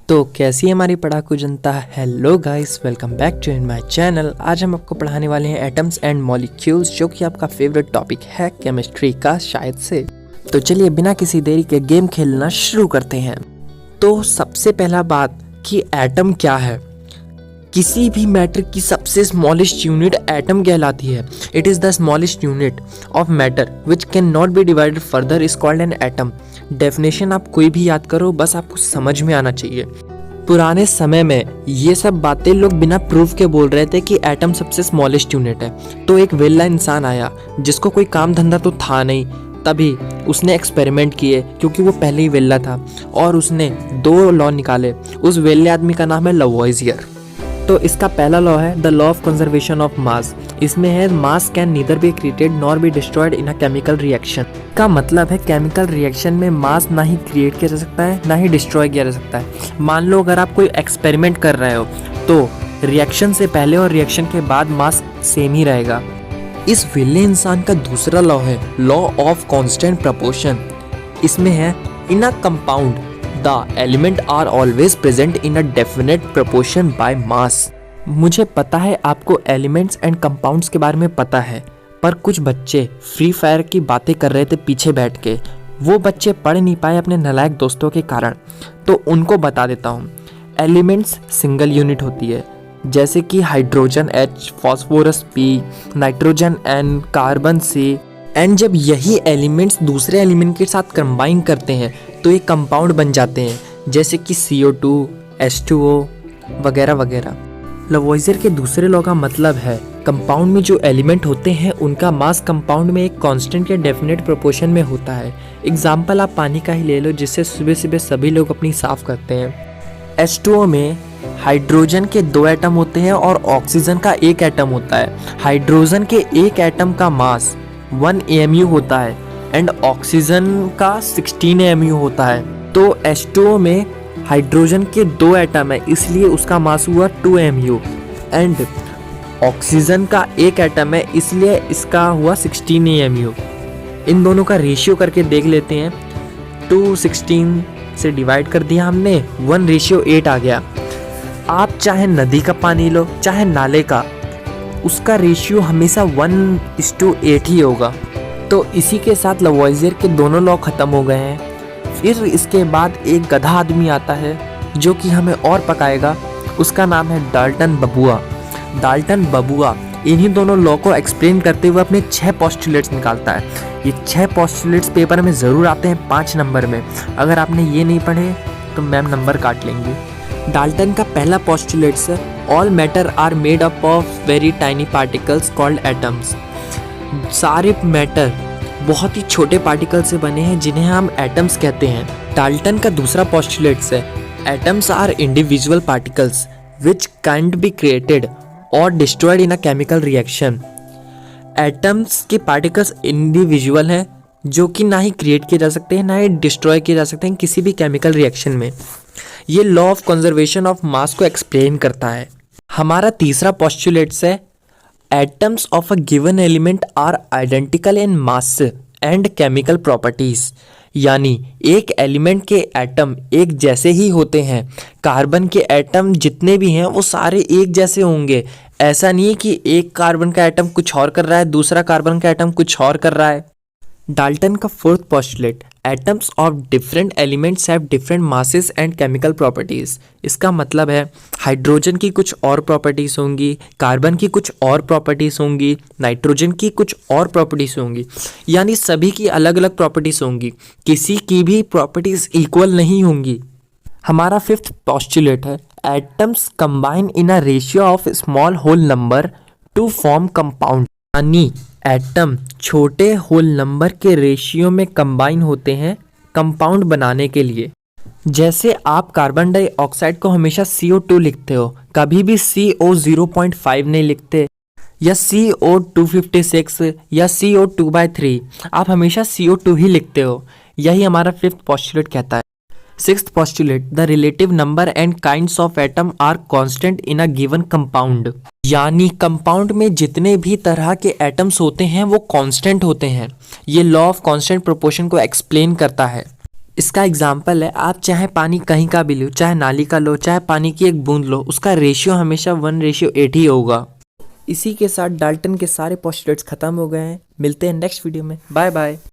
तो कैसी है हमारी पढ़ाकू जनता। Hello guys, welcome back to in my channel. आज हम आपको पढ़ाने वाले हैं एटम्स एंड मॉलिक्यूल्स, जो कि आपका फेवरेट टॉपिक है केमिस्ट्री का शायद से। तो चलिए बिना किसी देरी के गेम खेलना शुरू करते हैं। तो सबसे पहला बात कि एटम क्या है। किसी भी मैटर की सबसे स्मॉलेस्ट यूनिट एटम कहलाती है। It is the smallest unit of matter which can not be divided further is called an atom. Definition आप कोई भी याद करो, बस आपको समझ में आना चाहिए। पुराने समय में ये सब बातें लोग बिना प्रूफ के बोल रहे थे कि एटम सबसे स्मॉलेस्ट यूनिट है। तो एक वेला इंसान आया जिसको कोई काम धंधा तो था नहीं, तभी उसने एक्सपेरिमेंट किए क्योंकि वो पहले ही वेला था, और उसने 2 लॉ निकाले। उस वेले आदमी का नाम है लवॉइजियर। तो इसका पहला लॉ है the law of conservation of मास। इसमें है मास can neither be created nor be destroyed in a chemical reaction. का मतलब है केमिकल रिएक्शन में मास ना ही क्रिएट किया जा सकता है ना ही डिस्ट्रॉय किया जा सकता है। मान लो अगर आप कोई एक्सपेरिमेंट कर रहे हो तो रिएक्शन से पहले और रिएक्शन के बाद मास सेम ही रहेगा। इस विले इंसान का दूसरा लॉ है लॉ ऑफ कांस्टेंट प्रपोर्शन। इसमें है in a compound the element are always present in a definite proportion by mass. मुझे पता है आपको एलिमेंट्स एंड कंपाउंड्स के बारे में पता है, पर कुछ बच्चे फ्री फायर की बातें कर रहे थे पीछे बैठ के। वो बच्चे पढ़ नहीं पाए अपने नालायक दोस्तों के कारण, तो उनको बता देता हूँ। एलिमेंट्स सिंगल यूनिट होती है, जैसे कि hydrogen H, phosphorus P, nitrogen N, carbon C। And जब यही एलिमेंट्स दूसरे एलिमेंट के साथ कंबाइन करते हैं तो ये कंपाउंड बन जाते हैं, जैसे कि CO2, H2O वगैरह वगैरह। लवॉइजियर के दूसरे लॉ का मतलब है कंपाउंड में जो एलिमेंट होते हैं उनका मास कंपाउंड में एक कांस्टेंट या डेफिनेट प्रोपोर्शन में होता है। एग्जाम्पल आप पानी का ही ले लो, जिससे सुबह सुबह सभी लोग अपनी साफ करते हैं। H2O में हाइड्रोजन के 2 एटम होते हैं और ऑक्सीजन का 1 एटम होता है। हाइड्रोजन के 1 एटम का मास 1 AMU होता है एंड ऑक्सीजन का 16 AMU होता है। तो H2O में हाइड्रोजन के 2 एटम है, इसलिए उसका मास हुआ 2 AMU एंड ऑक्सीजन का 1 एटम है, इसलिए इसका हुआ 16 AMU। इन दोनों का रेशियो करके देख लेते हैं। 216 से डिवाइड कर दिया हमने, 1:8 आ गया। आप चाहे नदी का पानी लो चाहे नाले का, उसका रेशियो हमेशा 1:8 ही होगा। तो इसी के साथ लवॉइजियर के दोनों लॉ खत्म हो गए हैं। फिर इसके बाद एक गधा आदमी आता है जो कि हमें और पकाएगा। उसका नाम है डाल्टन बबुआ। डाल्टन बबुआ इन्हीं दोनों लॉ को एक्सप्लेन करते हुए अपने 6 पोस्टुलेट्स निकालता है। ये 6 पोस्टुलेट्स पेपर में ज़रूर आते हैं 5 नंबर में। अगर आपने ये नहीं पढ़े तो मैम नंबर काट लेंगी। डाल्टन का पहला पोस्टुलेट्स है all matter are made up of very tiny particles called atoms. सारे मैटर बहुत ही छोटे पार्टिकल से बने हैं जिन्हें हम एटम्स कहते हैं। डाल्टन का दूसरा पोस्टुलेट्स है atoms are individual particles which can't be created और destroyed in a chemical reaction. Atoms के पार्टिकल्स इंडिविजुअल हैं जो कि ना ही क्रिएट किए जा सकते हैं ना ही डिस्ट्रॉय किए जा सकते हैं किसी भी केमिकल रिएक्शन में। ये law of conservation of mass को एक्सप्लेन करता है। हमारा तीसरा पोस्टुलेट्स है atoms of a given element are identical in mass and chemical properties. यानी एक एलिमेंट के एटम एक जैसे ही होते हैं। कार्बन के एटम जितने भी हैं वो सारे एक जैसे होंगे। ऐसा नहीं है कि एक कार्बन का एटम कुछ और कर रहा है, दूसरा कार्बन का एटम कुछ और कर रहा है। डाल्टन का fourth postulate atoms of different elements have different masses and chemical properties. इसका मतलब है हाइड्रोजन की कुछ और प्रॉपर्टीज होंगी, कार्बन की कुछ और प्रॉपर्टीज होंगी, नाइट्रोजन की कुछ और प्रॉपर्टीज होंगी, यानी सभी की अलग अलग प्रॉपर्टीज होंगी। किसी की भी प्रॉपर्टीज इक्वल नहीं होंगी। हमारा 5th पोस्टुलेट है atoms combine in a ratio of small whole number to form compound. यानी एटम छोटे होल नंबर के रेशियो में कंबाइन होते हैं कंपाउंड बनाने के लिए। जैसे आप कार्बन डाइऑक्साइड को हमेशा CO2 लिखते हो, कभी भी CO 0.5 नहीं लिखते, या CO 256 या CO 2/3, आप हमेशा CO2 ही लिखते हो। यही हमारा 5th पोस्टुलेट कहता है। 6th postulate the relative number and kinds of atom are constant in a given compound. यानी कंपाउंड में जितने भी तरह के एटम्स होते हैं वो कांस्टेंट होते हैं। ये लॉ ऑफ कांस्टेंट प्रोपोर्शन को एक्सप्लेन करता है। इसका एग्जाम्पल है, आप चाहे पानी कहीं का भी लो, चाहे नाली का लो, चाहे पानी की एक बूंद लो, उसका रेशियो हमेशा 1:8 ही होगा। इसी के साथ डाल्टन के सारे पोस्टुलेट्स खत्म हो गए हैं। मिलते हैं नेक्स्ट वीडियो में। Bye bye.